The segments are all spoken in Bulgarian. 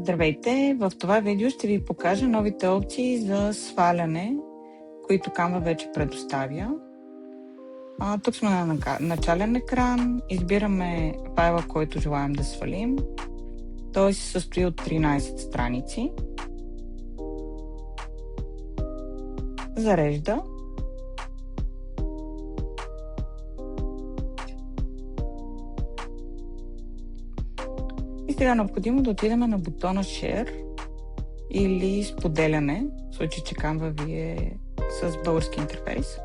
Здравейте! В това видео ще ви покажа новите опции за сваляне, които Canva вече предоставя. Тук сме на начален екран, избираме файла, който желаем да свалим. Той се състои от 13 страници. Зарежда. И сега е необходимо да отидем на бутона Share или споделяне, в случай, че Canva ви е с български интерфейс.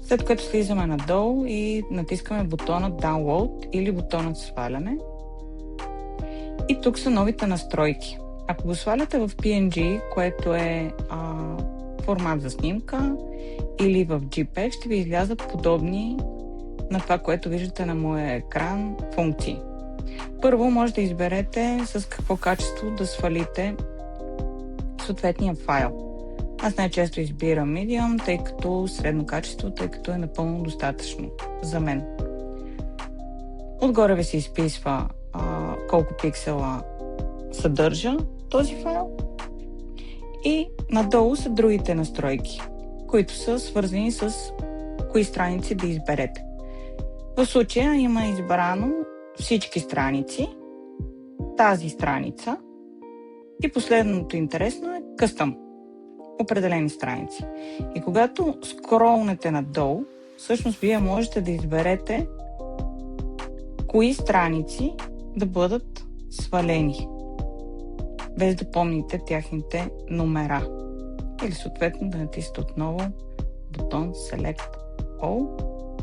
След което слизаме надолу и натискаме бутона Download или бутона сваляне. И тук са новите настройки. Ако го сваляте в PNG, което е формат за снимка, или в JPEG, ще ви излязат подобни на това, което виждате на моя екран функции. Първо може да изберете с какво качество да свалите съответния файл. Аз най-често избирам Medium, тъй като средно качество, тъй като е напълно достатъчно за мен. Отгоре ви се изписва колко пиксела съдържа този файл и надолу са другите настройки, които са свързани с кои страници да изберете. В случая има избрано всички страници, тази страница и последното интересно е Custom, определени страници. И когато скролнете надолу, всъщност вие можете да изберете кои страници да бъдат свалени, без да помните тяхните номера. Или съответно да натиснете отново бутон Select All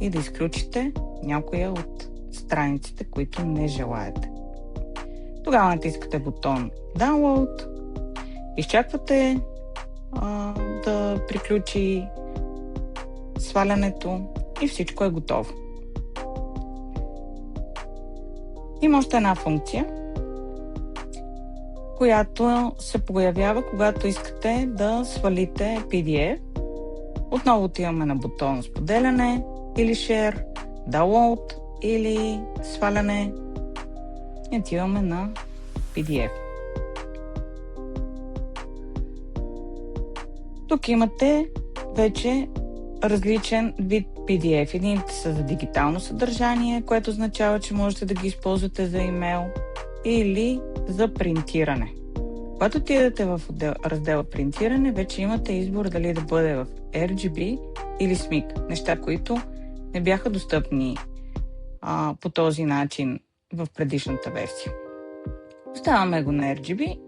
и да изключите някоя от страниците, които не желаете. Тогава натискате бутон Download, изчаквате да приключи свалянето и всичко е готово. Има още една функция, която се появява, когато искате да свалите PDF. Отново отиваме на бутон споделяне или Share, Download или сваляне и отиваме на PDF. Тук имате вече различен вид PDF. Едините са за дигитално съдържание, което означава, че можете да ги използвате за имейл или за принтиране. Когато отидете в раздела принтиране, вече имате избор дали да бъде в RGB или SMIC. Неща, които не бяха достъпни по този начин в предишната версия. Оставяме го на RGB,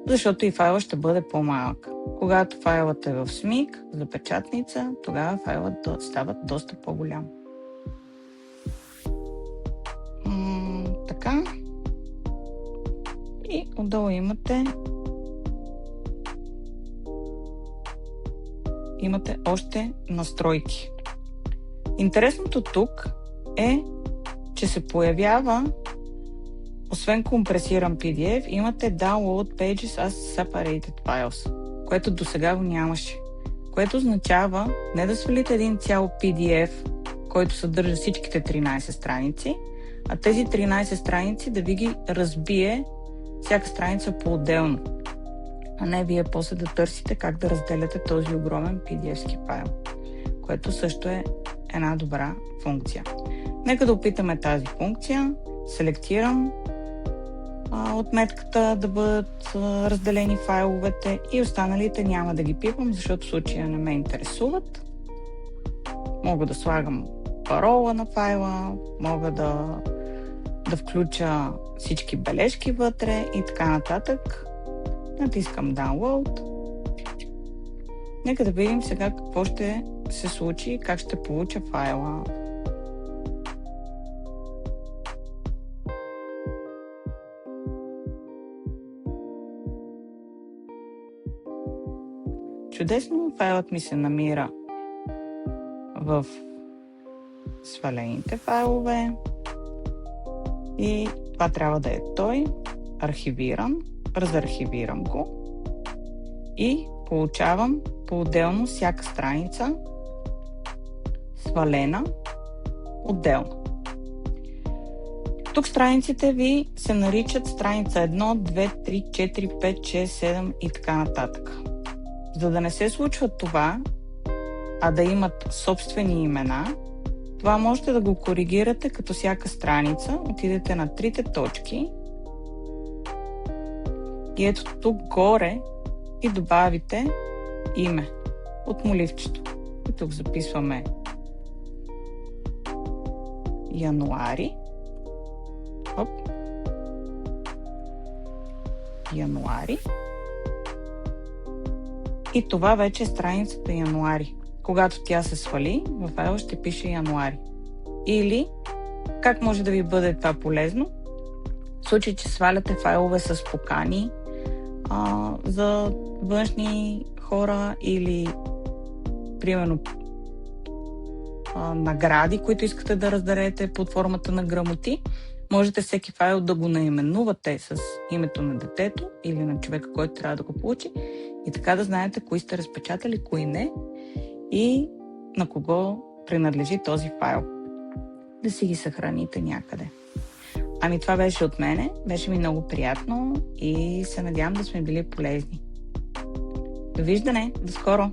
защото и файлът ще бъде по-малък. Когато файлът е в SMIC за печатница, тогава файлът става доста по-голям. Така. И отдолу имате още настройки. Интересното тук е, че се появява, освен компресиран PDF, имате Download Pages as Separated Files, което досега го нямаше. Което означава не да свалите един цял PDF, който съдържа всичките 13 страници, а тези 13 страници да ви ги разбие всяка страница по-отделно, а не вие после да търсите как да разделяте този огромен PDF-ски файл, което също е една добра функция. Нека да опитаме тази функция. Селектирам отметката да бъдат разделени файловете и останалите няма да ги пипам, защото в случая не ме интересуват. Мога да слагам парола на файла, мога да включа всички бележки вътре и така нататък. Натискам Download. Нека да видим сега какво ще се случи и как ще получа файла. Чудесно, файлът ми се намира в свалените файлове и това трябва да е той. Архивиран, разархивирам го и получавам по-отделно всяка страница свалена отделно. Тук страниците ви се наричат страница 1, 2, 3, 4, 5, 6, 7 и така нататък. За да не се случва това, а да имат собствени имена, това можете да го коригирате като всяка страница. Отидете на трите точки и ето тук горе и добавите име от моливчето. И тук записваме януари. Януари. И това вече е страницата януари. Когато тя се свали, в файла ще пише януари. Или, как може да ви бъде това полезно? В случай, че сваляте файлове с покани за външни хора или, примерно, награди, които искате да раздарете под формата на грамоти, можете всеки файл да го наименувате с името на детето или на човека, който трябва да го получи и така да знаете кои сте разпечатали, кои не и на кого принадлежи този файл. Да си ги съхраните някъде. Ами това беше от мене, беше ми много приятно и се надявам да сме били полезни. Довиждане, до скоро!